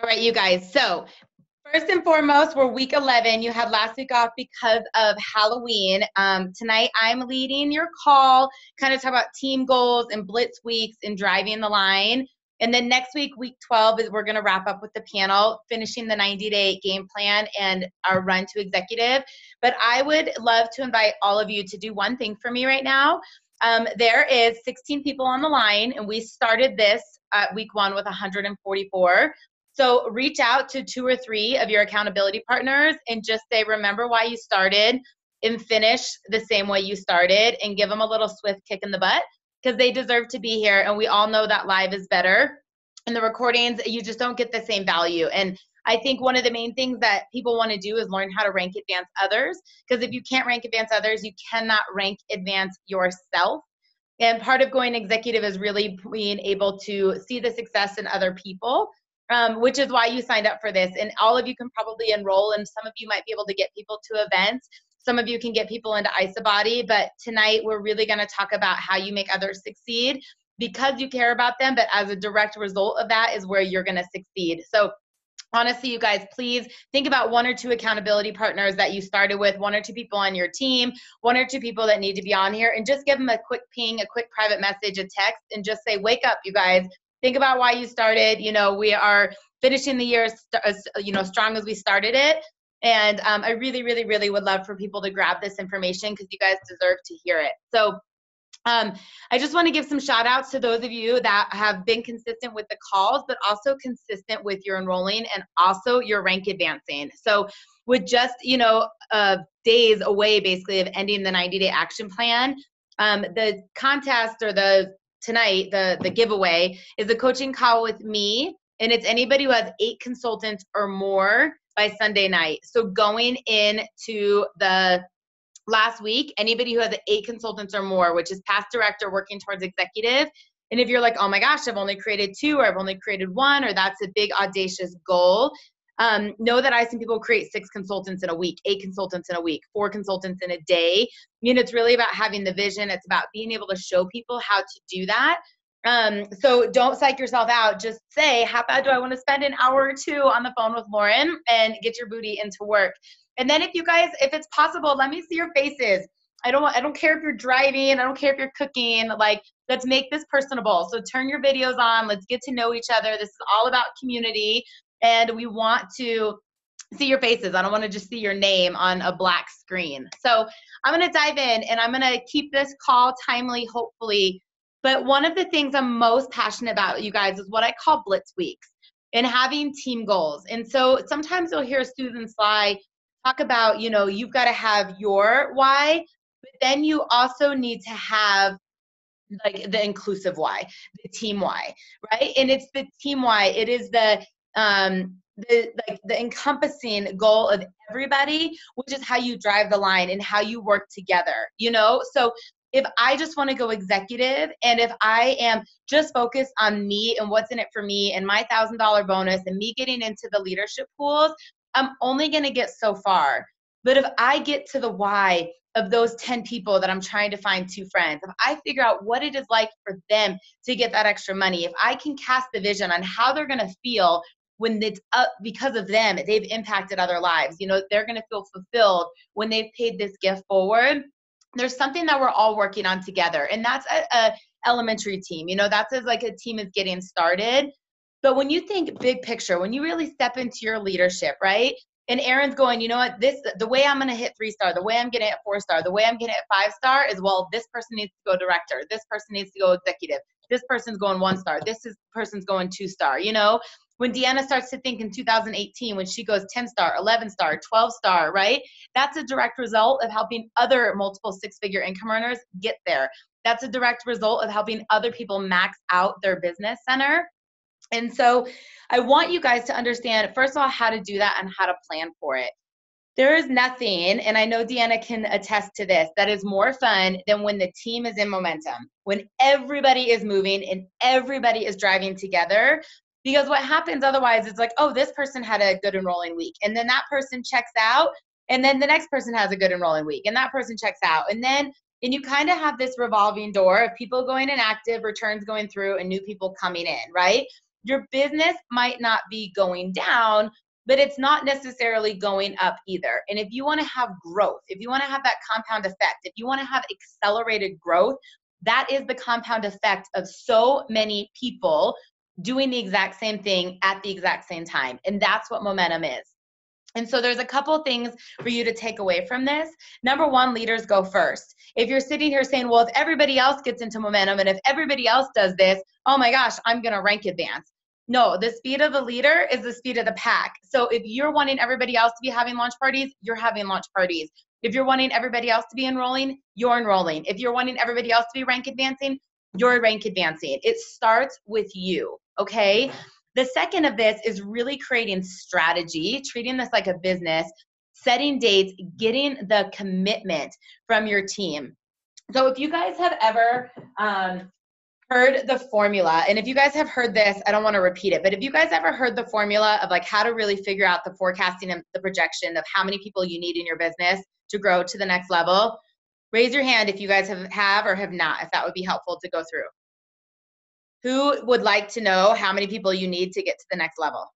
right, you guys. So first and foremost, we're week 11. You had last week off because of Halloween. Tonight, I'm leading your call, kind of talk about team goals and blitz weeks and driving the line. And then next week, week 12, is we're going to wrap up with the panel, finishing the 90-day game plan and our run to executive. But I would love to invite all of you to do one thing for me right now. There is 16 people on the line, and we started this week 1 with 144. So reach out to 2 or 3 of your accountability partners and just say, remember why you started, and finish the same way you started, and give them a little swift kick in the butt, because they deserve to be here. And we all know that live is better. In the recordings, you just don't get the same value. And I think one of the main things that people want to do is learn how to rank advance others, because if you can't rank advance others, you cannot rank advance yourself. And part of going executive is really being able to see the success in other people, which is why you signed up for this. And all of you can probably enroll, and some of you might be able to get people to events. Some of you can get people into IsaBody, but tonight we're really going to talk about how you make others succeed because you care about them, but as a direct result of that is where you're going to succeed. So honestly, you guys, please think about 1 or 2 accountability partners that you started with, 1 or 2 people on your team, 1 or 2 people that need to be on here, and just give them a quick ping, a quick private message, a text, and just say, wake up, you guys. Think about why you started. You know, we are finishing the year, strong as we started it. And I really, really, really would love for people to grab this information, because you guys deserve to hear it. So I just want to give some shout outs to those of you that have been consistent with the calls, but also consistent with your enrolling and also your rank advancing. So with just, days away basically of ending the 90-day action plan, the contest or tonight, the giveaway is a coaching call with me. And it's anybody who has 8 consultants or more by Sunday night. So going into the last week, anybody who has 8 consultants or more, which is past director working towards executive. And if you're like, oh my gosh, I've only created 2, or I've only created 1, or that's a big audacious goal, know that I've seen people create 6 consultants in a week, 8 consultants in a week, 4 consultants in a day. I mean, it's really about having the vision. It's about being able to show people how to do that. So don't psych yourself out. Just say, how bad do I want to spend an hour or 2 on the phone with Lauren and get your booty into work? And then if it's possible, let me see your faces. I don't care if you're driving. I don't care if you're cooking. Like, let's make this personable. So turn your videos on. Let's get to know each other. This is all about community. And we want to see your faces. I don't want to just see your name on a black screen. So I'm going to dive in, and I'm going to keep this call timely, hopefully. But one of the things I'm most passionate about, you guys, is what I call blitz weeks and having team goals. And so sometimes you'll hear Susan Sly talk about, you've got to have your why, but then you also need to have like the inclusive why, the team why, right? And it's the team why. It is the encompassing goal of everybody, which is how you drive the line and how you work together, So if I just want to go executive, and if I am just focused on me and what's in it for me and my $1,000 bonus and me getting into the leadership pools, I'm only going to get so far. But if I get to the why of those 10 people that I'm trying to find 2 friends, if I figure out what it is like for them to get that extra money, if I can cast the vision on how they're going to feel when it's up because of them, they've impacted other lives, they're going to feel fulfilled when they've paid this gift forward. There's something that we're all working on together. And that's a elementary team, that's as like a team is getting started. But when you think big picture, when you really step into your leadership, right? And Aaron's going, you know what, the way I'm going to hit 3-star, the way I'm getting at 4-star, the way I'm getting at 5-star is, well, this person needs to go director. This person needs to go executive. This person's going 1-star. Person's going 2-star, When Deanna starts to think in 2018, when she goes 10-star, 11-star, 12-star, right? That's a direct result of helping other multiple 6-figure income earners get there. That's a direct result of helping other people max out their business center. And so I want you guys to understand, first of all, how to do that and how to plan for it. There is nothing, and I know Deanna can attest to this, that is more fun than when the team is in momentum, when everybody is moving and everybody is driving together. Because what happens otherwise is like, oh, this person had a good enrolling week, and then that person checks out, and then the next person has a good enrolling week, and that person checks out. And you kind of have this revolving door of people going inactive, returns going through, and new people coming in, right? your business might not be going down, but it's not necessarily going up either. And if you want to have growth, if you want to have that compound effect, if you want to have accelerated growth, that is the compound effect of so many people doing the exact same thing at the exact same time. And that's what momentum is. And so there's a couple things for you to take away from this. Number one, leaders go first. If you're sitting here saying, well, if everybody else gets into momentum and if everybody else does this, oh my gosh, I'm going to rank advance. No, the speed of the leader is the speed of the pack. So if you're wanting everybody else to be having launch parties, you're having launch parties. If you're wanting everybody else to be enrolling, you're enrolling. If you're wanting everybody else to be rank advancing, you're rank advancing. It starts with you, okay? The second of this is really creating strategy, treating this like a business, setting dates, getting the commitment from your team. So if you guys have ever heard the formula, and if you guys have heard this, I don't want to repeat it, but if you guys ever heard the formula of like how to really figure out the forecasting and the projection of how many people you need in your business to grow to the next level, raise your hand if you guys have or have not, if that would be helpful to go through. Who would like to know how many people you need to get to the next level?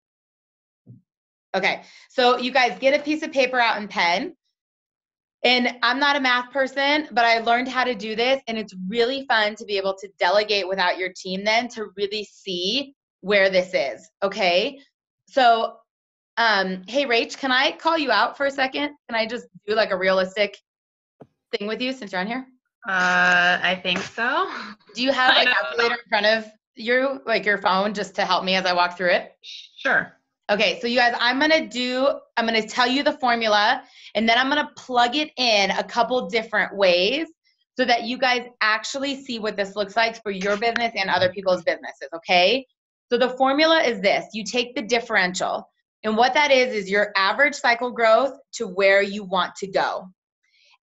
Okay, so you guys get a piece of paper out and pen. And I'm not a math person, but I learned how to do this, and it's really fun to be able to delegate without your team then to really see where this is, okay? So, hey, Rach, can I call you out for a second? Can I just do like a realistic thing with you since you're on here? I think so. Do you have a calculator in front of you, like your phone, just to help me as I walk through it? Sure. Okay, so you guys, I'm gonna tell you the formula, and then I'm gonna plug it in a couple different ways so that you guys actually see what this looks like for your business and other people's businesses, okay? So the formula is this: you take the differential, and what that is your average cycle growth to where you want to go.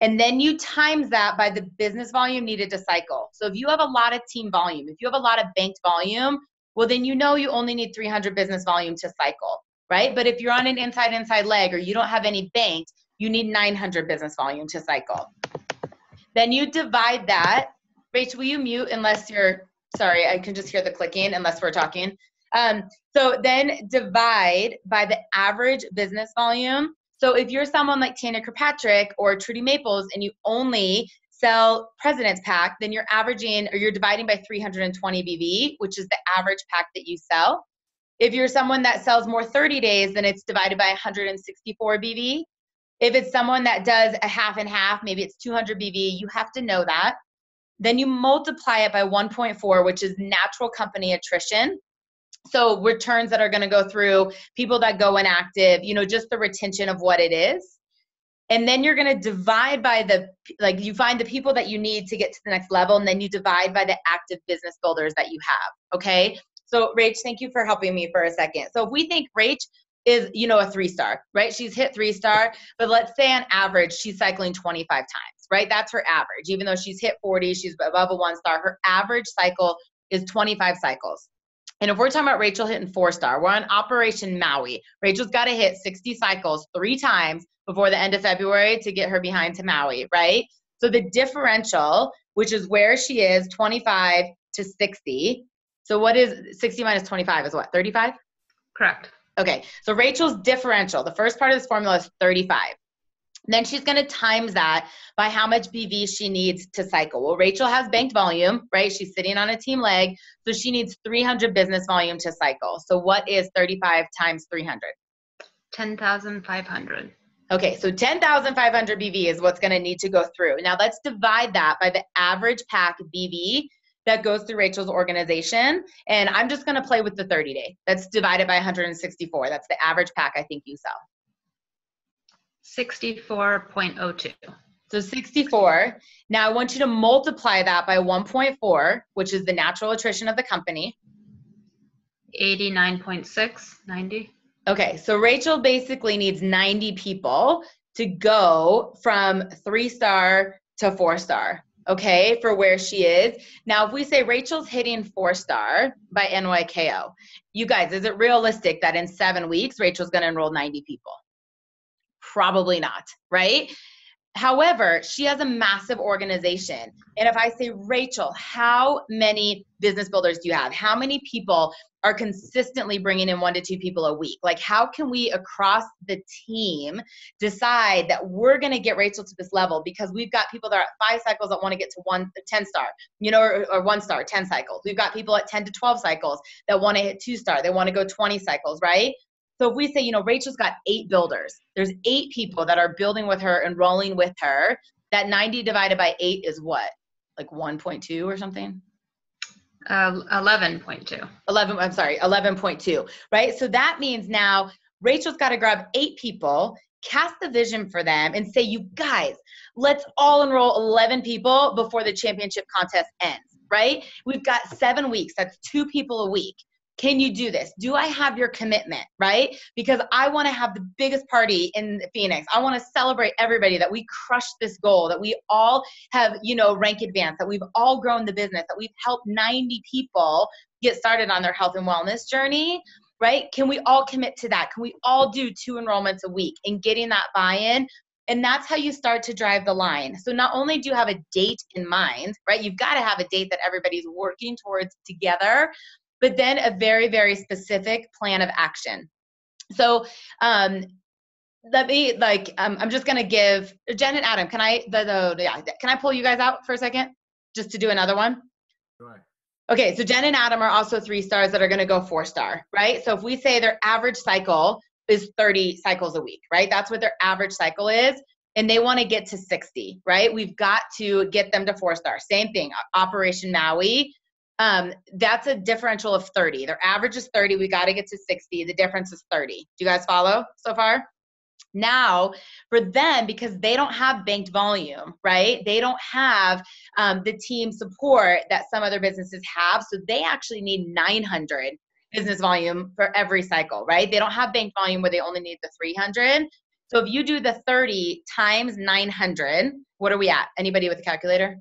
And then you times that by the business volume needed to cycle. So if you have a lot of team volume, if you have a lot of banked volume, well, then you know you only need 300 business volume to cycle, right? But if you're on an inside leg or you don't have any banked, you need 900 business volume to cycle. Then you divide that. Rach, will you mute unless you're, sorry, I can just hear the clicking unless we're talking. So then divide by the average business volume. So if you're someone like Tanya Kirkpatrick or Trudy Maples and you only sell President's Pack, then you're averaging, or you're dividing by 320 BV, which is the average pack that you sell. If you're someone that sells more 30 days, then it's divided by 164 BV. If it's someone that does a half and half, maybe it's 200 BV, you have to know that. Then you multiply it by 1.4, which is natural company attrition. So returns that are going to go through, people that go inactive, you know, just the retention of what it is. And then you're going to divide by you find the people that you need to get to the next level, and then you divide by the active business builders that you have, okay? So Rach, thank you for helping me for a second. So if we think Rach is, you know, a 3-star, right? She's hit 3-star, but let's say on average, she's cycling 25 times, right? That's her average. Even though she's hit 40, she's above a 1-star, her average cycle is 25 cycles. And if we're talking about Rachel hitting 4-star, we're on Operation Maui. Rachel's got to hit 60 cycles 3 times before the end of February to get her behind to Maui, right? So the differential, which is where she is, 25 to 60. So what is 60 minus 25 is what, 35? Correct. Okay, so Rachel's differential, the first part of this formula is 35. Then she's going to times that by how much BV she needs to cycle. Well, Rachel has banked volume, right? She's sitting on a team leg, so she needs 300 business volume to cycle. So what is 35 times 300? 10,500. Okay, so 10,500 BV is what's going to need to go through. Now let's divide that by the average pack BV that goes through Rachel's organization. And I'm just going to play with the 30-day. That's divided by 164. That's the average pack I think you sell. 64.02. So 64. Now I want you to multiply that by 1.4, which is the natural attrition of the company. 89.6, 90. Okay, so Rachel basically needs 90 people to go from 3-star to 4-star, okay, for where she is. Now, if we say Rachel's hitting 4-star by NYKO, you guys, is it realistic that in 7 weeks, Rachel's going to enroll 90 people? Probably not, right? However, she has a massive organization. And if I say, Rachel, how many business builders do you have? How many people are consistently bringing in 1 to 2 people a week? Like, how can we across the team decide that we're going to get Rachel to this level? Because we've got people that are at 5 cycles that want to get to 10 star, or 1 star, 10 cycles. We've got people at 10 to 12 cycles that want to hit 2 star. They want to go 20 cycles, right? So if we say, Rachel's got 8 builders, there's 8 people that are building with her, enrolling with her. That 90 divided by 8 is what? Like 1.2 or something? 11.2. 11.2, right? So that means now Rachel's got to grab 8 people, cast the vision for them, and say, you guys, let's all enroll 11 people before the championship contest ends, right? We've got 7 weeks. That's 2 people a week. Can you do this? Do I have your commitment, right? Because I want to have the biggest party in Phoenix. I want to celebrate everybody that we crushed this goal, that we all have, rank advance, that we've all grown the business, that we've helped 90 people get started on their health and wellness journey, right? Can we all commit to that? Can we all do 2 enrollments a week and getting that buy-in? And that's how you start to drive the line. So not only do you have a date in mind, right? You've got to have a date that everybody's working towards together, but then a very, very specific plan of action. So I'm just going to give Jen and Adam, can I pull you guys out for a second just to do another one? Sure. Okay, so Jen and Adam are also 3 stars that are going to go 4 star, right? So if we say their average cycle is 30 cycles a week, right? That's what their average cycle is. And they want to get to 60, right? We've got to get them to 4 star. Same thing, Operation Maui. That's a differential of 30. Their average is 30. We got to get to 60. The difference is 30. Do you guys follow so far? Now, for them, because they don't have banked volume, right? They don't have the team support that some other businesses have. So they actually need 900 business volume for every cycle, right? They don't have banked volume where they only need the 300. So if you do the 30 times 900, what are we at? Anybody with a calculator?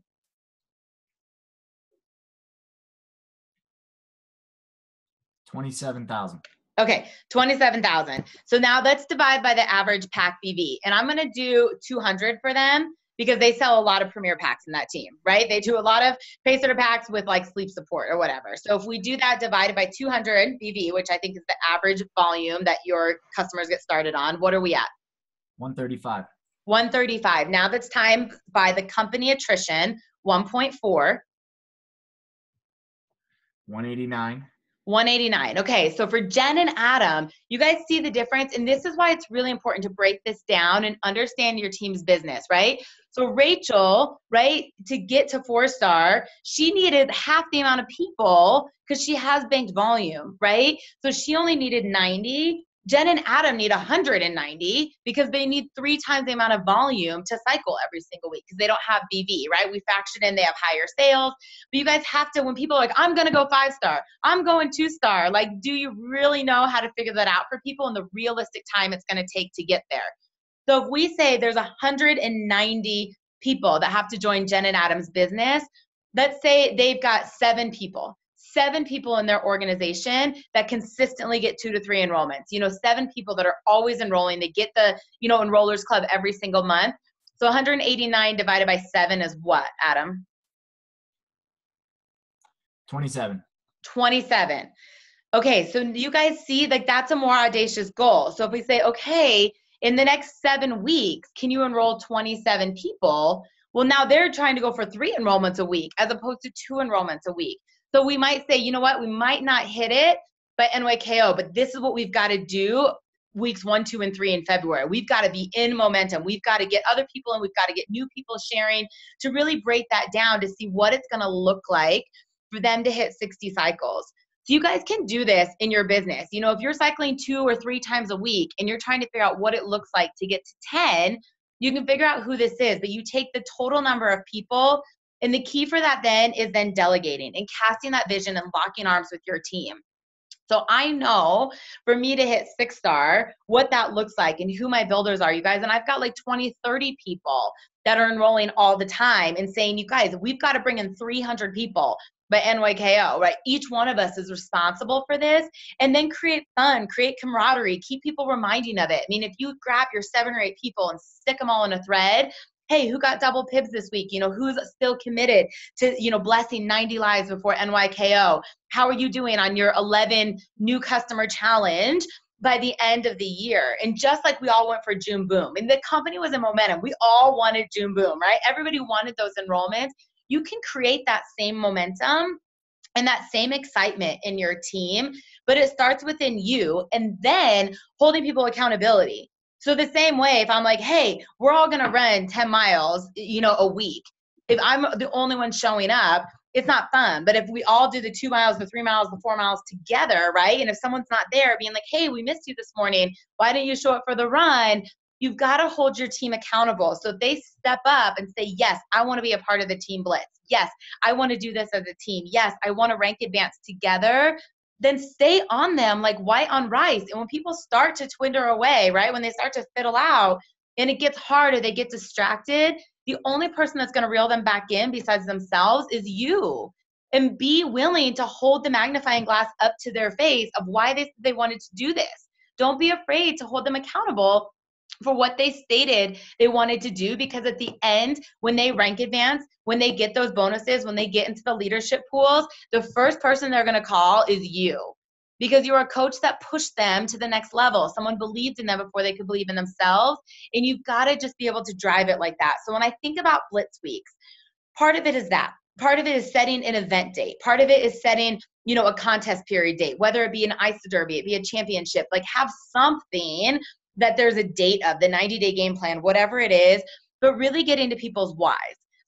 $27,000. Okay, 27,000. So now let's divide by the average pack BV. And I'm going to do 200 for them because they sell a lot of premier packs in that team, right? They do a lot of pacer packs with like sleep support or whatever. So if we do that divided by 200 BV, which I think is the average volume that your customers get started on, what are we at? 135. 135. Now that's timed by the company attrition, 1.4. 189. 189. Okay, so for Jen and Adam, you guys see the difference, and this is why it's really important to break this down and understand your team's business, right? So Rachel, right, to get to 4 star, she needed half the amount of people because she has banked volume, right? So she only needed 90. Jen and Adam need 190 because they need 3 times the amount of volume to cycle every single week because they don't have BV, right? We factored in they have higher sales. But you guys have to, when people are like, I'm going to go 5 star, I'm going 2 star, like, do you really know how to figure that out for people and the realistic time it's going to take to get there? So if we say there's 190 people that have to join Jen and Adam's business, let's say they've got 7 people in their organization that consistently get 2 to 3 enrollments, 7 people that are always enrolling. They get the, enrollers club every single month. So 189 divided by 7 is what, Adam? 27. 27. Okay, so you guys see, like, that's a more audacious goal. So if we say, okay, in the next 7 weeks, can you enroll 27 people? Well, now they're trying to go for 3 enrollments a week as opposed to 2 enrollments a week. So we might say, you know what, we might not hit it by NYKO, but this is what we've got to do weeks 1, 2, and 3 in February. We've got to be in momentum. We've got to get other people and we've got to get new people sharing to really break that down to see what it's going to look like for them to hit 60 cycles. So you guys can do this in your business. If you're cycling 2 or 3 times a week and you're trying to figure out what it looks like to get to 10, you can figure out who this is, but you take the total number of people. And the key for that then is then delegating and casting that vision and locking arms with your team. So I know for me to hit 6 star, what that looks like and who my builders are, you guys. And I've got like 20, 30 people that are enrolling all the time and saying, you guys, we've got to bring in 300 people by NYKO, right? Each one of us is responsible for this, and then create fun, create camaraderie, keep people reminding of it. I mean, if you grab your 7 or 8 people and stick them all in a thread, hey, who got double pibs this week? Who's still committed to, blessing 90 lives before NYKO? How are you doing on your 11 new customer challenge by the end of the year? And just like we all went for June Boom, and the company was in momentum. We all wanted June Boom, right? Everybody wanted those enrollments. You can create that same momentum and that same excitement in your team, but it starts within you and then holding people accountability. So the same way, if I'm like, hey, we're all going to run 10 miles, a week. If I'm the only one showing up, it's not fun. But if we all do the 2 miles, the 3 miles, the 4 miles together, right? And if someone's not there being like, hey, we missed you this morning, why didn't you show up for the run? You've got to hold your team accountable. So if they step up and say, yes, I want to be a part of the team blitz. Yes, I want to do this as a team. Yes, I want to rank advance together. Then stay on them like white on rice. And when people start to twinder away, right, when they start to fiddle out and it gets hard or they get distracted, the only person that's going to reel them back in besides themselves is you. And be willing to hold the magnifying glass up to their face of why they wanted to do this. Don't be afraid to hold them accountable for what they stated they wanted to do, because at the end, when they rank advance, when they get those bonuses, when they get into the leadership pools, the first person they're going to call is you, because you're a coach that pushed them to the next level. Someone believed in them before they could believe in themselves, and you've got to just be able to drive it like that. So when I think about Blitz Weeks, part of it is that. Part of it is setting an event date. Part of it is setting, a contest period date, whether it be an ICE derby, it be a championship, like have something that there's a date of, the 90-day game plan, whatever it is, but really get into people's whys.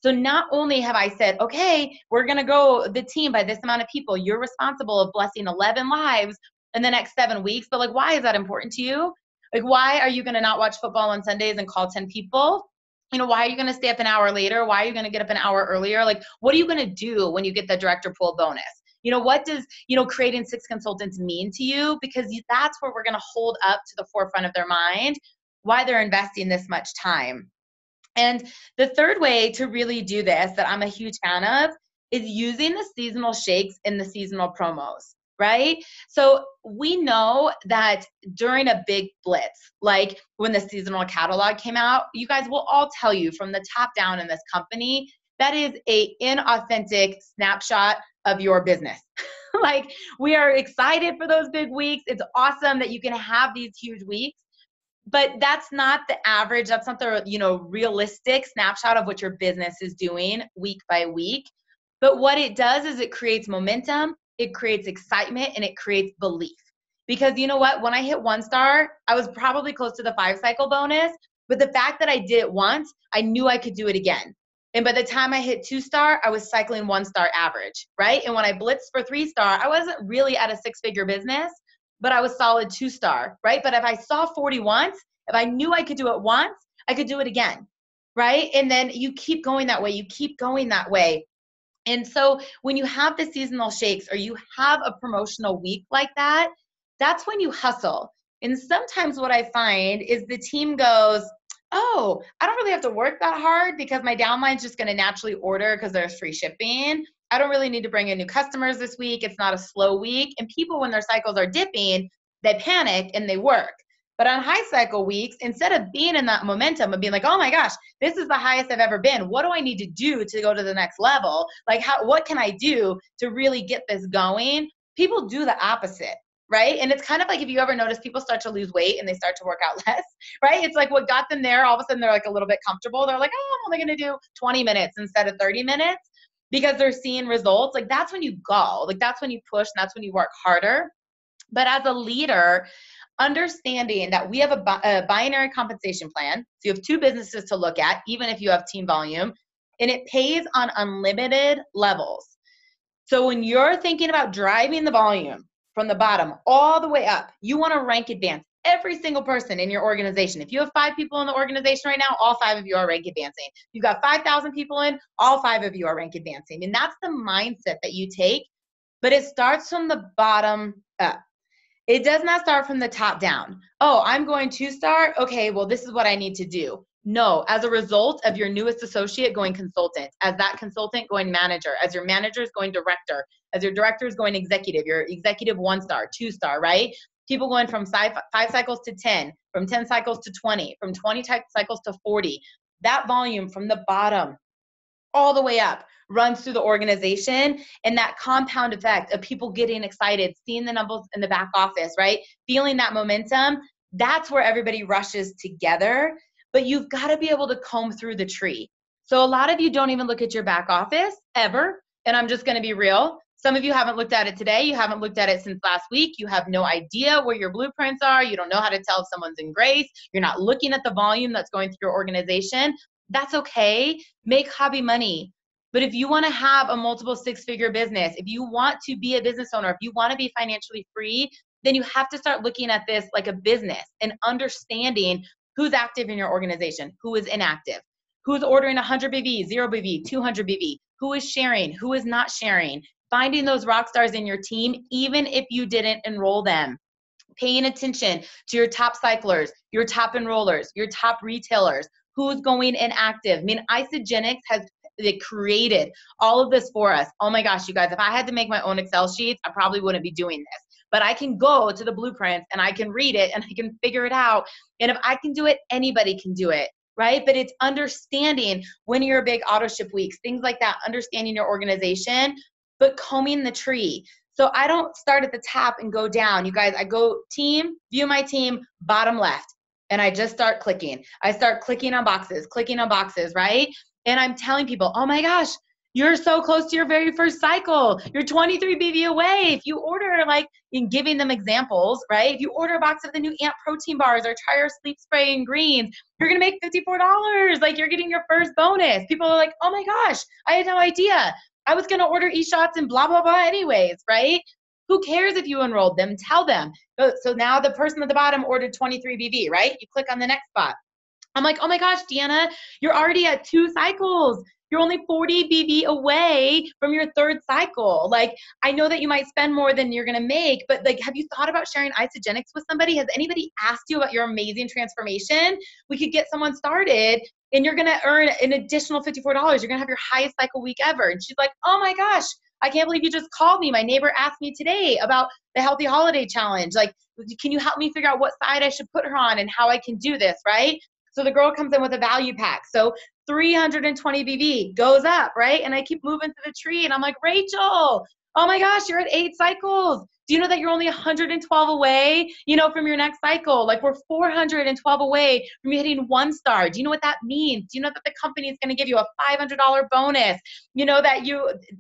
So not only have I said, okay, we're going to go the team by this amount of people, you're responsible of blessing 11 lives in the next 7 weeks, but like, why is that important to you? Like, why are you going to not watch football on Sundays and call 10 people? Why are you going to stay up an hour later? Why are you going to get up an hour earlier? Like, what are you going to do when you get the director pool bonus? What does, creating 6 consultants mean to you? Because that's where we're going to hold up to the forefront of their mind why they're investing this much time. And the third way to really do this that I'm a huge fan of is using the seasonal shakes in the seasonal promos, right? So we know that during a big blitz, like when the seasonal catalog came out, you guys will all tell you from the top down in this company, that is a inauthentic snapshot of your business. Like, we are excited for those big weeks. It's awesome that you can have these huge weeks, but that's not the average. That's not the, realistic snapshot of what your business is doing week by week. But what it does is it creates momentum, it creates excitement, and it creates belief. Because you know what? When I hit 1 star, I was probably close to the 5 cycle bonus, but the fact that I did it once, I knew I could do it again. And by the time I hit 2 star, I was cycling 1 star average, right? And when I blitzed for 3 star, I wasn't really at a 6-figure business, but I was solid 2 star, right? But if I saw 40 once, if I knew I could do it once, I could do it again, right? And then you keep going that way. You keep going that way. And so when you have the seasonal shakes or you have a promotional week like that, that's when you hustle. And sometimes what I find is the team goes, oh, I don't really have to work that hard because my downline's just going to naturally order because there's free shipping. I don't really need to bring in new customers this week. It's not a slow week. And people, when their cycles are dipping, they panic and they work. But on high cycle weeks, instead of being in that momentum of being like, oh my gosh, this is the highest I've ever been. What do I need to do to go to the next level? Like, what can I do to really get this going? People do the opposite, right? And it's kind of like if you ever notice people start to lose weight and they start to work out less, right? It's like what got them there, all of a sudden they're like a little bit comfortable. They're like, oh, I'm only going to do 20 minutes instead of 30 minutes because they're seeing results. Like, that's when you go. Like, that's when you push and that's when you work harder. But as a leader, understanding that we have a binary compensation plan. So you have 2 businesses to look at, even if you have team volume, and it pays on unlimited levels. So when you're thinking about driving the volume from the bottom all the way up, you want to rank advance every single person in your organization. If you have 5 people in the organization right now, all 5 of you are rank advancing. You've got 5,000 people in, all 5 of you are rank advancing. And that's the mindset that you take, but it starts from the bottom up. It does not start from the top down. Oh, I'm going 2 star. Okay, well, this is what I need to do. No, as a result of your newest associate going consultant, as that consultant going manager, as your manager is going director, as your director is going executive, your executive 1 star, 2 star, right? People going from 5 cycles to 10, from 10 cycles to 20, from 20 cycles to 40. that volume from the bottom all the way up runs through the organization, and that compound effect of people getting excited, seeing the numbers in the back office, right? Feeling that momentum, that's where everybody rushes together. But you've got to be able to comb through the tree. So a lot of you don't even look at your back office ever. And I'm just going to be real. Some of you haven't looked at it today. You haven't looked at it since last week. You have no idea where your blueprints are. You don't know how to tell if someone's in grace. You're not looking at the volume that's going through your organization. That's okay. Make hobby money. But if you want to have a multiple six-figure business, if you want to be a business owner, if you want to be financially free, then you have to start looking at this like a business and understanding who's active in your organization, who is inactive, who's ordering 100 BV, 0 BV, 200 BV, who is sharing, who is not sharing, finding those rock stars in your team, even if you didn't enroll them. Paying attention to your top cyclers, your top enrollers, your top retailers, who's going inactive. I mean, Isagenix has created all of this for us. Oh my gosh, you guys, if I had to make my own Excel sheets, I probably wouldn't be doing this. But I can go to the blueprints and I can read it and I can figure it out. And if I can do it, anybody can do it, right? But it's understanding when you're a big auto ship weeks, things like that, understanding your organization, but combing the tree. So I don't start at the top and go down. You guys, I go team, view my team, bottom left. And I just start clicking. I start clicking on boxes, right? And I'm telling people, oh my gosh, you're so close to your very first cycle. You're 23 BV away. If you order, like, in giving them examples, right? If you order a box of the new Amp protein bars or try our sleep spray and greens, you're going to make $54. Like, you're getting your first bonus. People are like, oh my gosh, I had no idea. I was going to order e-shots and blah, blah, blah anyways, right? Who cares if you enrolled them? Tell them. So now the person at the bottom ordered 23 BV, right? You click on the next spot. I'm like, oh my gosh, Deanna, you're already at 2 cycles. You're only 40 BV away from your 3rd cycle. Like, I know that you might spend more than you're going to make, but like, have you thought about sharing Isagenix with somebody? Has anybody asked you about your amazing transformation? We could get someone started and you're going to earn an additional $54. You're going to have your highest cycle week ever. And she's like, oh my gosh, I can't believe you just called me. My neighbor asked me today about the Healthy Holiday Challenge. Like, can you help me figure out what side I should put her on and how I can do this, right? So the girl comes in with a value pack. So 320 BV goes up, right? And I keep moving through the tree and I'm like, Rachel, oh my gosh, you're at 8 cycles. Do you know that you're only 112 away, from your next cycle? Like, we're 412 away from you hitting 1 star. Do you know what that means? Do you know that the company is going to give you a $500 bonus?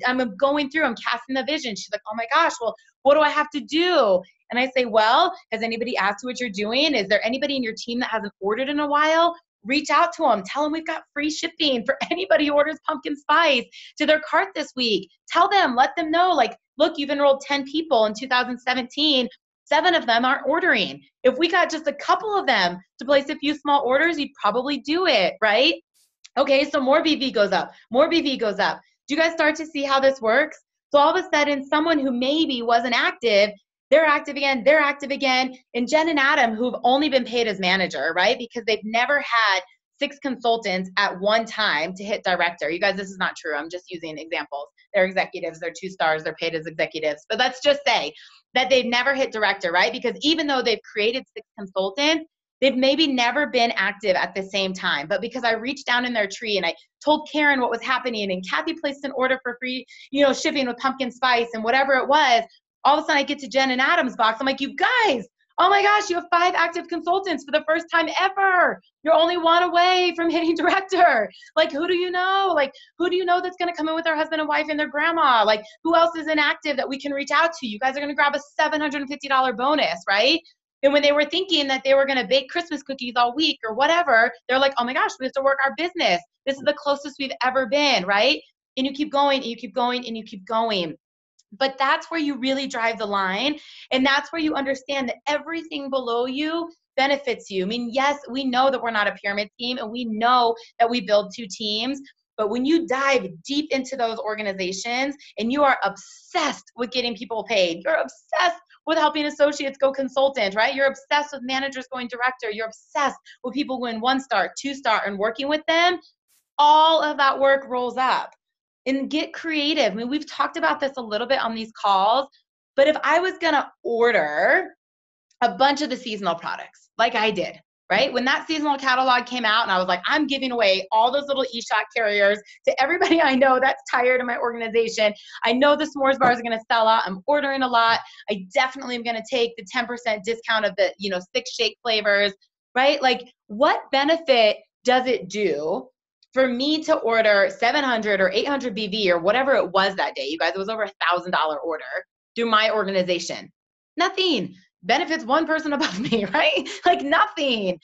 I'm going through, I'm casting the vision. She's like, oh my gosh, well, what do I have to do? And I say, well, has anybody asked you what you're doing? Is there anybody in your team that hasn't ordered in a while? Reach out to them. Tell them we've got free shipping for anybody who orders pumpkin spice to their cart this week. Tell them, let them know, like, look, you've enrolled 10 people in 2017. 7 of them aren't ordering. If we got just a couple of them to place a few small orders, you'd probably do it, right? Okay, so more BV goes up. More BV goes up. Do you guys start to see how this works? So all of a sudden, someone who maybe wasn't active, they're active again. And Jen and Adam, who've only been paid as manager, right? Because they've never had 6 consultants at one time to hit director. You guys, this is not true. I'm just using examples. They're executives, they're 2 stars, they're paid as executives. But let's just say that they've never hit director, right? Because even though they've created 6 consultants, they've maybe never been active at the same time. But because I reached down in their tree and I told Karen what was happening, and Kathy placed an order for free, shipping with pumpkin spice and whatever it was, all of a sudden I get to Jen and Adam's box. I'm like, you guys, oh my gosh, you have 5 active consultants for the first time ever. You're only 1 away from hitting director. Like, who do you know? Like, who do you know that's going to come in with their husband and wife and their grandma? Like, who else is inactive that we can reach out to? You guys are going to grab a $750 bonus, right? And when they were thinking that they were going to bake Christmas cookies all week or whatever, they're like, oh my gosh, we have to work our business. This is the closest we've ever been, right? And you keep going and you keep going and you keep going. But that's where you really drive the line. And that's where you understand that everything below you benefits you. I mean, yes, we know that we're not a pyramid scheme and we know that we build 2 teams. But when you dive deep into those organizations and you are obsessed with getting people paid, you're obsessed with helping associates go consultant, right? You're obsessed with managers going director. You're obsessed with people going 1 star, 2 star, and working with them. All of that work rolls up. And get creative. I mean, we've talked about this a little bit on these calls, but if I was going to order a bunch of the seasonal products, like I did, right? When that seasonal catalog came out and I was like, I'm giving away all those little e-shot carriers to everybody I know that's tired of my organization. I know the s'mores bars are going to sell out. I'm ordering a lot. I definitely am going to take the 10% discount of the, 6 shake flavors, right? Like, what benefit does it do for me to order 700 or 800 BV or whatever it was that day? You guys, it was over $1,000 order through my organization. Nothing. Benefits one person above me, right? Like, nothing.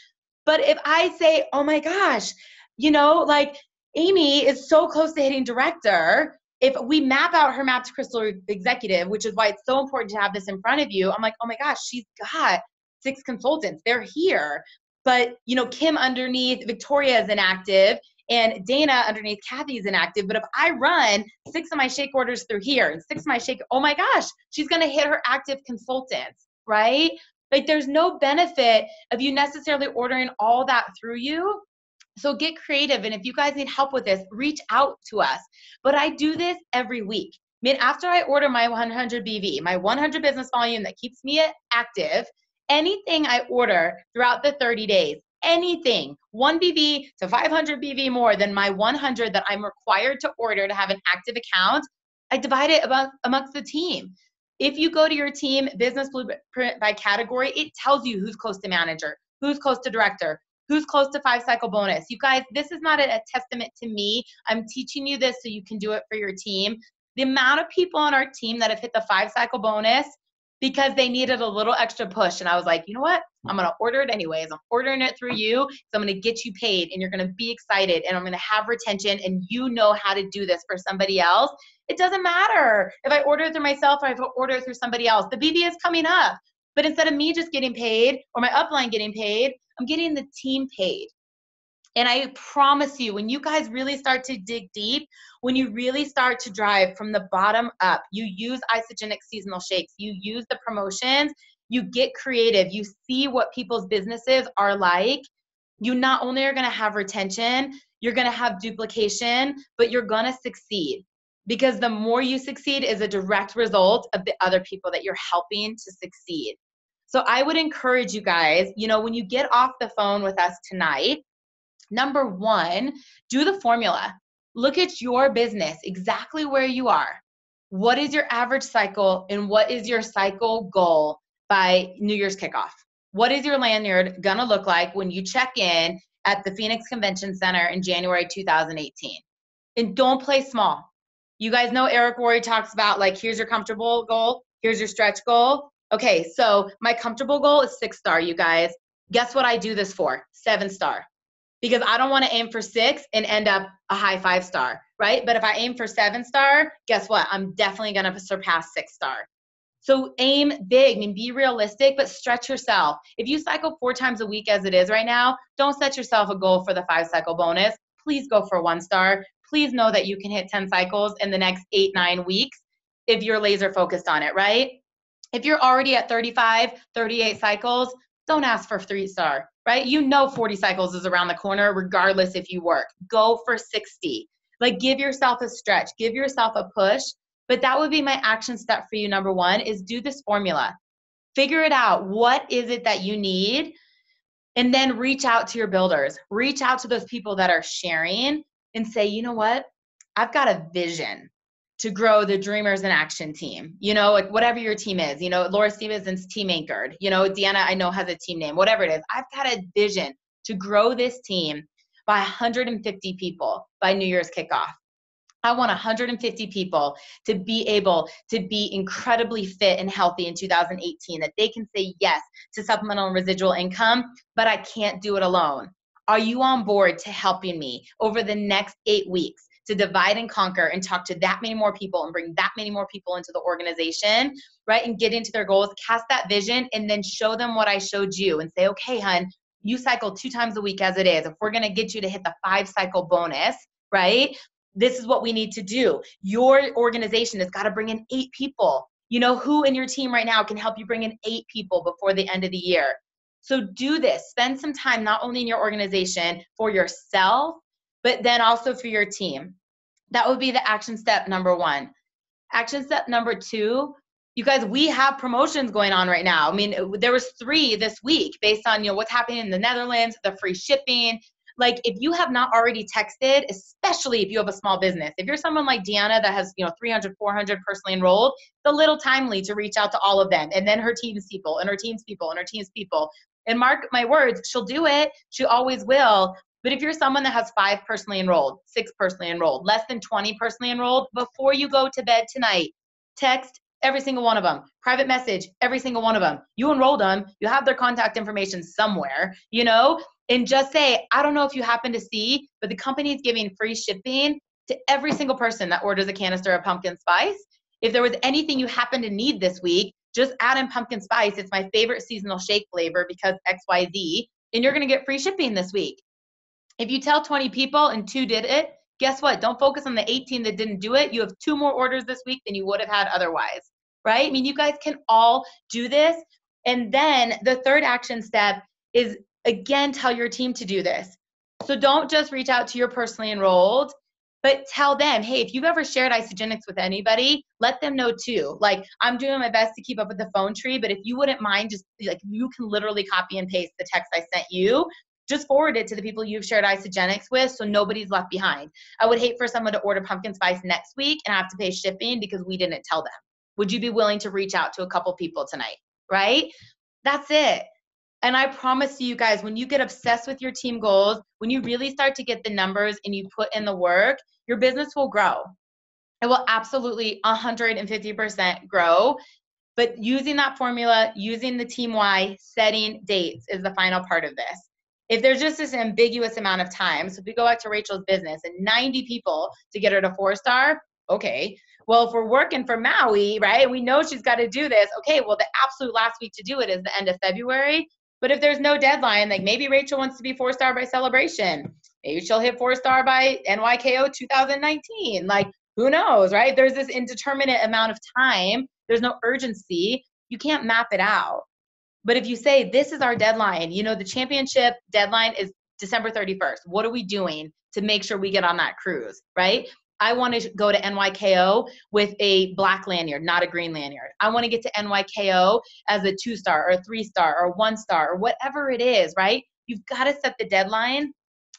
But if I say, oh my gosh, like, Amy is so close to hitting director. If we map out her map to Crystal Executive, which is why it's so important to have this in front of you, I'm like, oh my gosh, she's got 6 consultants. They're here. But, Kim underneath Victoria is inactive, and Dana underneath Kathy is inactive. But if I run 6 of my shake orders through here and 6 of my shake, oh my gosh, she's going to hit her active consultants, right? Like, there's no benefit of you necessarily ordering all that through you. So get creative. And if you guys need help with this, reach out to us. But I do this every week. I mean, after I order my 100 BV, my 100 business volume that keeps me active, anything I order throughout the 30 days, anything, 1 BV to 500 BV more than my 100 that I'm required to order to have an active account, I divide it amongst the team. If you go to your team business blueprint by category, it tells you who's close to manager, who's close to director, who's close to 5-cycle bonus. You guys, this is not a testament to me. I'm teaching you this so you can do it for your team. The amount of people on our team that have hit the 5-cycle bonus because they needed a little extra push. And I was like, you know what? I'm going to order it anyways. I'm ordering it through you. So I'm going to get you paid and you're going to be excited and I'm going to have retention and you know how to do this for somebody else. It doesn't matter if I order it through myself or if I order it through somebody else. The BV is coming up. But instead of me just getting paid or my upline getting paid, I'm getting the team paid. And I promise you, when you guys really start to dig deep, when you really start to drive from the bottom up, you use isogenic seasonal shakes, you use the promotions, you get creative, you see what people's businesses are like, you not only are going to have retention, you're going to have duplication, but you're going to succeed. Because the more you succeed is a direct result of the other people that you're helping to succeed. So I would encourage you guys, when you get off the phone with us tonight, number 1, do the formula. Look at your business, exactly where you are. What is your average cycle and what is your cycle goal by New Year's kickoff? What is your lanyard gonna look like when you check in at the Phoenix Convention Center in January 2018? And don't play small. You guys know Eric Worre talks about, like, here's your comfortable goal, here's your stretch goal. Okay, so my comfortable goal is 6-star, you guys. Guess what I do this for? 7-star. Because I don't want to aim for 6 and end up a high 5-star, right? But if I aim for 7-star, guess what? I'm definitely going to surpass 6-star. So aim big. I mean, be realistic, but stretch yourself. If you cycle 4 times a week as it is right now, don't set yourself a goal for the 5-cycle bonus. Please go for 1-star. Please know that you can hit 10 cycles in the next 8-9 weeks if you're laser focused on it, right? If you're already at 35, 38 cycles, don't ask for 3-star, right? 40 cycles is around the corner, regardless if you work. Go for 60. Like, give yourself a stretch, give yourself a push. But that would be my action step for you. Number 1 is do this formula. Figure it out. What is it that you need? And then reach out to your builders. Reach out to those people that are sharing and say, you know what? I've got a vision to grow the Dreamers in Action team, like whatever your team is, Laura Stevenson's Team Anchored, Deanna, I know, has a team name, whatever it is. I've got a vision to grow this team by 150 people by New Year's kickoff. I want 150 people to be able to be incredibly fit and healthy in 2018, that they can say yes to supplemental and residual income, but I can't do it alone. Are you on board to helping me over the next 8 weeks to divide and conquer and talk to that many more people and bring that many more people into the organization, right? And get into their goals, cast that vision, and then show them what I showed you and say, okay, hun, you cycle 2 times a week as it is. If we're going to get you to hit the 5-cycle bonus, right? This is what we need to do. Your organization has got to bring in 8 people. Who in your team right now can help you bring in 8 people before the end of the year? So do this. Spend some time not only in your organization for yourself, but then also for your team. That would be the action step number 1. Action step number 2, You guys, we have promotions going on right now. I mean, there was 3 this week based on, what's happening in the Netherlands, the free shipping. Like, if you have not already texted, especially if you have a small business, if you're someone like Deanna that has, 300, 400 personally enrolled, it's a little timely to reach out to all of them, and then her team's people and her team's people and her team's people. And mark my words, she'll do it. She always will. But if you're someone that has 5 personally enrolled, 6 personally enrolled, less than 20 personally enrolled, before you go to bed tonight, text every single one of them, private message every single one of them. You enrolled them, you have their contact information somewhere, and just say, I don't know if you happen to see, but the company is giving free shipping to every single person that orders a canister of pumpkin spice. If there was anything you happen to need this week, just add in pumpkin spice. It's my favorite seasonal shake flavor because XYZ, and you're going to get free shipping this week. If you tell 20 people and 2 did it, guess what? Don't focus on the 18 that didn't do it. You have 2 more orders this week than you would have had otherwise, right? I mean, you guys can all do this. And then the third action step is, again, tell your team to do this. So don't just reach out to your personally enrolled, but tell them, hey, if you've ever shared Isagenix with anybody, let them know too. Like, I'm doing my best to keep up with the phone tree, but if you wouldn't mind, just like, you can literally copy and paste the text I sent you. Just forward it to the people you've shared Isagenix with so nobody's left behind. I would hate for someone to order pumpkin spice next week and have to pay shipping because we didn't tell them. Would you be willing to reach out to a couple people tonight, right? That's it. And I promise you guys, when you get obsessed with your team goals, when you really start to get the numbers and you put in the work, your business will grow. It will absolutely 150% grow. But using that formula, using the team why, setting dates is the final part of this. If there's just this ambiguous amount of time, so if we go back to Rachel's business and 90 people to get her to 4-star, okay. Well, if we're working for Maui, right, we know she's got to do this. Okay, well, the absolute last week to do it is the end of February. But if there's no deadline, like maybe Rachel wants to be 4-star by celebration. Maybe she'll hit 4-star by NYKO 2019. Like, who knows, right? There's this indeterminate amount of time. There's no urgency. You can't map it out. But if you say, this is our deadline, the championship deadline is December 31st. What are we doing to make sure we get on that cruise, right? I want to go to NYKO with a black lanyard, not a green lanyard. I want to get to NYKO as a 2-star or a 3-star or 1-star or whatever it is, right? You've got to set the deadline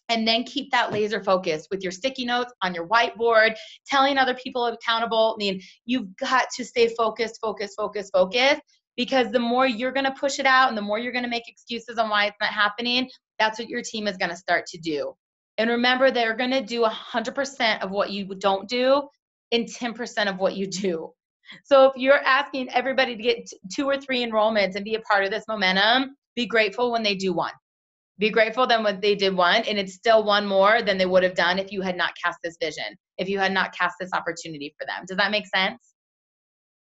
and then keep that laser focus with your sticky notes on your whiteboard, telling other people accountable. I mean, you've got to stay focused, because the more you're going to push it out and the more you're going to make excuses on why it's not happening, that's what your team is going to start to do. And remember, they're going to do 100% of what you don't do and 10% of what you do. So if you're asking everybody to get 2 or 3 enrollments and be a part of this momentum, be grateful when they do 1. Be grateful then when they did 1, and it's still 1 more than they would have done if you had not cast this vision, if you had not cast this opportunity for them. Does that make sense?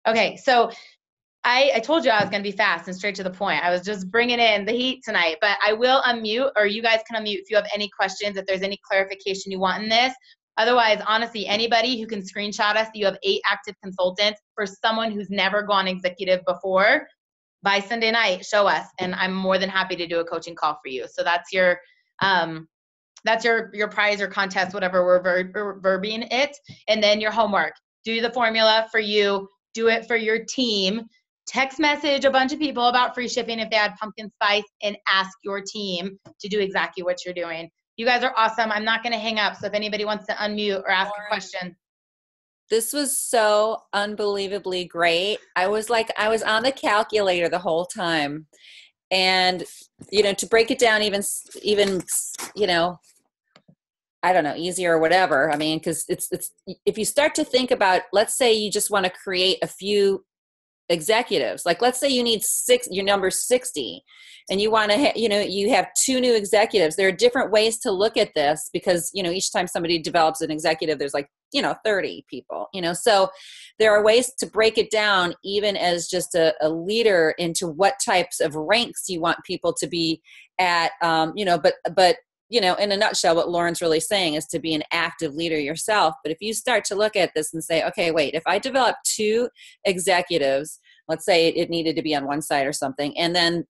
Okay, so I told you I was going to be fast and straight to the point. I was just bringing in the heat tonight, but I will unmute, or you guys can unmute if you have any questions, if there's any clarification you want in this. Otherwise, honestly, anybody who can screenshot us that you have 8 active consultants for someone who's never gone executive before, by Sunday night, show us, and I'm more than happy to do a coaching call for you. So that's your prize or contest, whatever we're verbing it, and then your homework. Do the formula for you. Do it for your team. Text message a bunch of people about free shipping if they had pumpkin spice, and ask your team to do exactly what you're doing. You guys are awesome. I'm not going to hang up. So if anybody wants to unmute or ask a question. This was so unbelievably great. I was on the calculator the whole time. And, to break it down even, I don't know, easier or whatever. I mean, because it's if you start to think about, let's say you just want to create a few executives, like let's say you need 6, your number 60, and you want to you have 2 new executives. There are different ways to look at this, because each time somebody develops an executive, there's 30 people, so there are ways to break it down, even as just a leader, into what types of ranks you want people to be at, but in a nutshell, what Lauren's really saying is to be an active leader yourself. But if you start to look at this and say, okay, wait, if I develop 2 executives, let's say it needed to be on one side or something, and then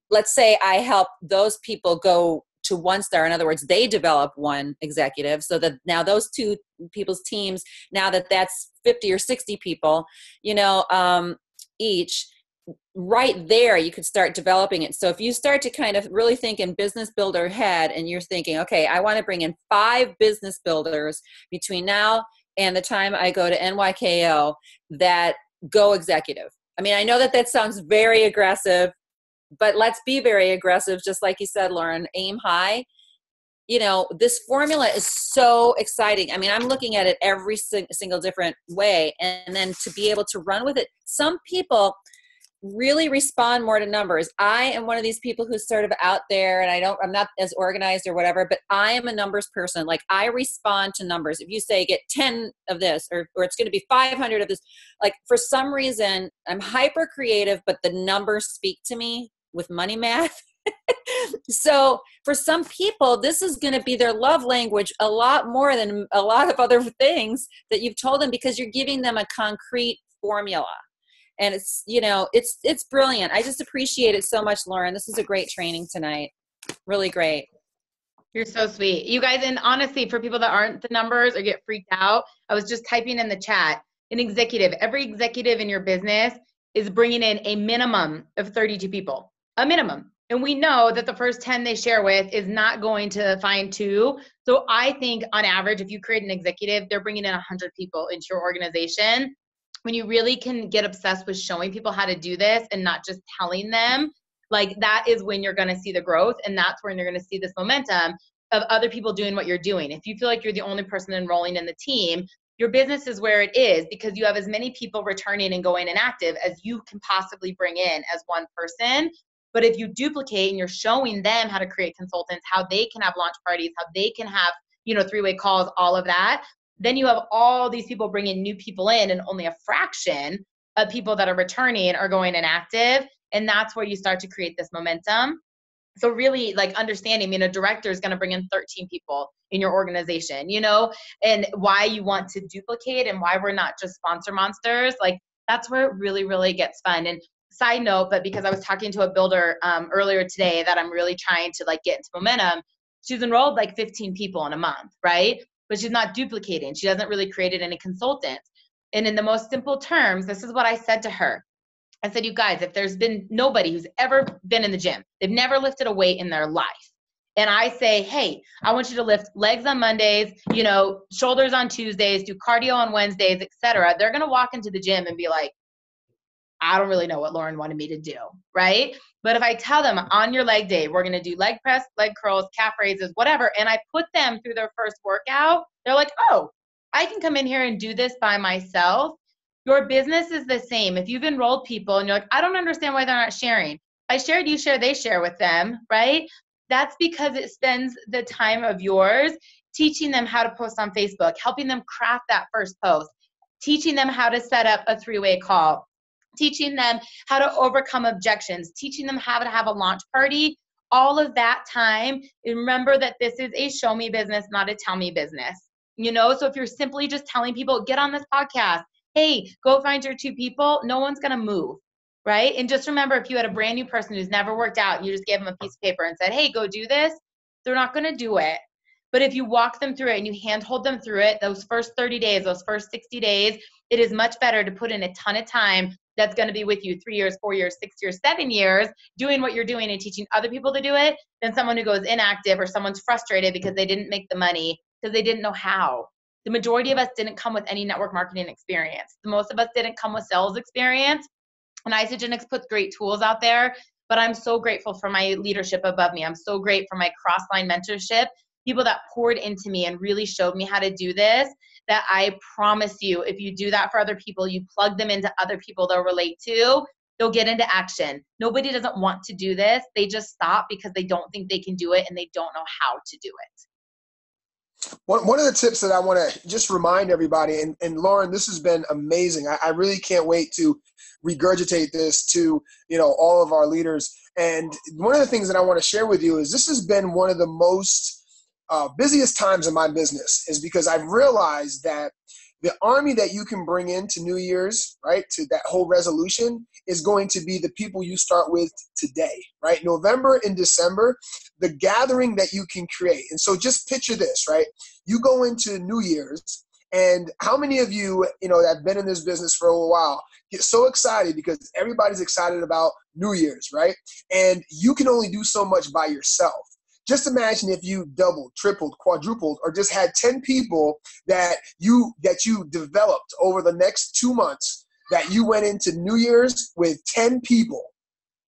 let's say I help those people go to 1-star. In other words, they develop 1 executive, so that now those 2 people's teams, now that's 50 or 60 people, each, right there you could start developing it. So if you start to kind of really think in business builder head and you're thinking, okay, I want to bring in 5 business builders between now and the time I go to NYKO that go executive. I mean, I know that sounds very aggressive, but let's be very aggressive. Just like you said, Lauren, aim high. You know, this formula is so exciting. I mean, I'm looking at it every single different way, and then to be able to run with it. Some people really respond more to numbers. I am one of these people who's sort of out there, and I'm not as organized or whatever, but I am a numbers person. Like, I respond to numbers. If you say get 10 of this, or it's going to be 500 of this, like, for some reason I'm hyper creative, but the numbers speak to me with money math. So for some people, this is going to be their love language a lot more than a lot of other things that you've told them, because you're giving them a concrete formula. And it's, you know, it's brilliant. I just appreciate it so much, Lauren. This is a great training tonight. Really great. You're so sweet. You guys, and honestly, for people that aren't the numbers or get freaked out, I was just typing in the chat, every executive in your business is bringing in a minimum of 32 people, a minimum. And we know that the first 10 they share with is not going to find 2. So I think on average, if you create an executive, they're bringing in 100 people into your organization. When you really can get obsessed with showing people how to do this and not just telling them, like, that is when you're going to see the growth. And that's when you're going to see this momentum of other people doing what you're doing. If you feel like you're the only person enrolling in the team, your business is where it is because you have as many people returning and going inactive as you can possibly bring in as one person. But if you duplicate and you're showing them how to create consultants, how they can have launch parties, how they can have, you know, 3-way calls, all of that, then you have all these people bringing new people in, and only a fraction of people that are returning are going inactive. And that's where you start to create this momentum. So really, like, understanding, I mean, a director is going to bring in 13 people in your organization, you know, and why you want to duplicate and why we're not just sponsor monsters. Like, that's where it really, really gets fun. And side note, but because I was talking to a builder earlier today that I'm really trying to, like, get into momentum, she's enrolled like 15 people in a month, right? But she's not duplicating. She hasn't really created any consultants. And in the most simple terms, this is what I said to her. I said, you guys, if there's been nobody who's ever been in the gym, they've never lifted a weight in their life, and I say, hey, I want you to lift legs on Mondays, you know, shoulders on Tuesdays, do cardio on Wednesdays, etc., they're going to walk into the gym and be like, I don't really know what Lauren wanted me to do, right? But if I tell them on your leg day, we're going to do leg press, leg curls, calf raises, whatever, and I put them through their first workout, they're like, oh, I can come in here and do this by myself. Your business is the same. If you've enrolled people and you're like, I don't understand why they're not sharing. I shared, you share, they share with them, right? That's because it spends the time of yours teaching them how to post on Facebook, helping them craft that first post, teaching them how to set up a 3-way call, teaching them how to overcome objections, teaching them how to have a launch party, all of that time. And remember that this is a show me business, not a tell me business. You know, so if you're simply just telling people, get on this podcast, hey, go find your 2 people, no one's going to move, right? And just remember, if you had a brand new person who's never worked out and you just gave them a piece of paper and said, hey, go do this, they're not going to do it. But if you walk them through it and you handhold them through it, those first 30 days, those first 60 days, it is much better to put in a ton of time that's going to be with you 3 years, 4 years, 6 years, 7 years, doing what you're doing and teaching other people to do it, than someone who goes inactive or someone's frustrated because they didn't make the money because they didn't know how. The majority of us didn't come with any network marketing experience. The most of us didn't come with sales experience. And Isagenix puts great tools out there, but I'm so grateful for my leadership above me. I'm so grateful for my cross-line mentorship, people that poured into me and really showed me how to do this, that I promise you, if you do that for other people, you plug them into other people they'll relate to, they'll get into action. Nobody doesn't want to do this. They just stop because they don't think they can do it and they don't know how to do it. One of the tips that I want to just remind everybody, and Lauren, this has been amazing. I really can't wait to regurgitate this to, you know, all of our leaders. And one of the things that I want to share with you is this has been one of the most busiest times in my business, is because I've realized that the army that you can bring into New Year's, right, to that whole resolution, is going to be the people you start with today, right? November and December, the gathering that you can create. And so just picture this, right? You go into New Year's And how many of you, that have been in this business for a while get so excited because everybody's excited about New Year's, right? And you can only do so much by yourself. Just imagine if you doubled, tripled, quadrupled, or just had 10 people that you developed over the next 2 months, that you went into New Year's with 10 people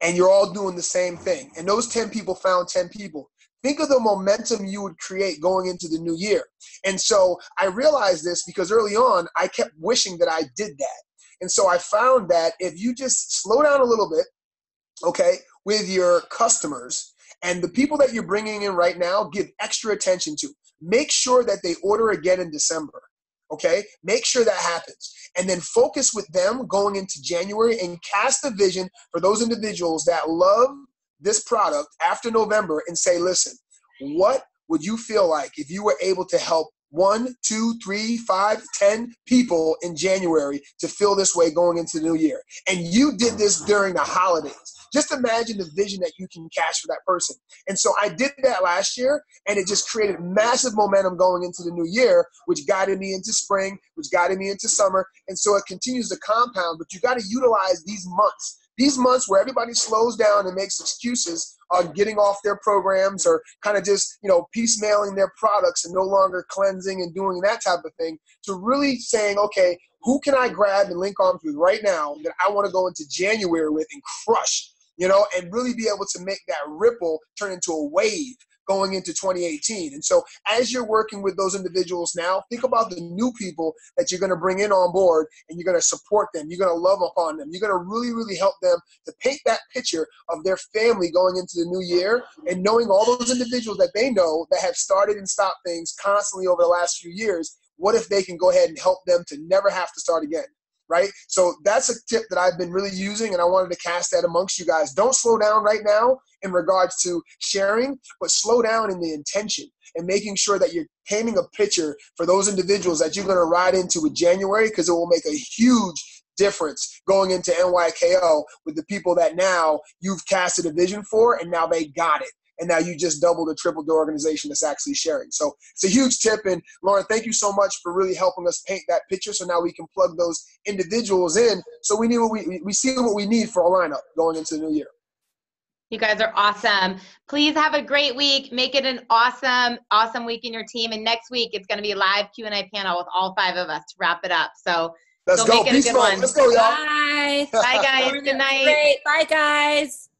and you're all doing the same thing. And those 10 people found 10 people. Think of the momentum you would create going into the new year. And so I realized this because early on, I kept wishing that I did that. And so I found that if you just slow down a little bit, okay, with your customers and the people that you're bringing in right now, give extra attention to. Make sure that they order again in December, okay? Make sure that happens. And then focus with them going into January and cast a vision for those individuals that love this product after November and say, listen, what would you feel like if you were able to help 1, 2, 3, 5, 10 people in January to feel this way going into the new year? And you did this during the holidays. Just imagine the vision that you can catch for that person. And so I did that last year, and it just created massive momentum going into the new year, which guided me into spring, which guided me into summer. And so it continues to compound, but you got to utilize these months. These months where everybody slows down and makes excuses on getting off their programs or kind of just, piecemealing their products and no longer cleansing and doing that type of thing, to really saying, okay, who can I grab and link arms with right now that I want to go into January with and crush, and really be able to make that ripple turn into a wave going into 2018. And so as you're working with those individuals now, think about the new people that you're going to bring in on board, and you're going to support them. You're going to love upon them. You're going to really, really help them to paint that picture of their family going into the new year, and knowing all those individuals that they know that have started and stopped things constantly over the last few years. What if they can go ahead and help them to never have to start again? Right? So that's a tip that I've been really using, and I wanted to cast that amongst you guys. Don't slow down right now in regards to sharing, but slow down in the intention and making sure that you're painting a picture for those individuals that you're going to ride into with January, because it will make a huge difference going into NYKO with the people that now you've casted a vision for, and now they got it. And now you just doubled or tripled the organization that's actually sharing. So it's a huge tip. And Lauren, thank you so much for really helping us paint that picture. So now we can plug those individuals in. So we need what we see what we need for a lineup going into the new year. You guys are awesome. Please have a great week. Make it an awesome, awesome week in your team. And next week, it's going to be a live Q&A panel with all 5 of us to wrap it up. So let's go. Make it a good one. Let's go, y'all. Bye. Bye, guys. Good night. Great. Bye, guys.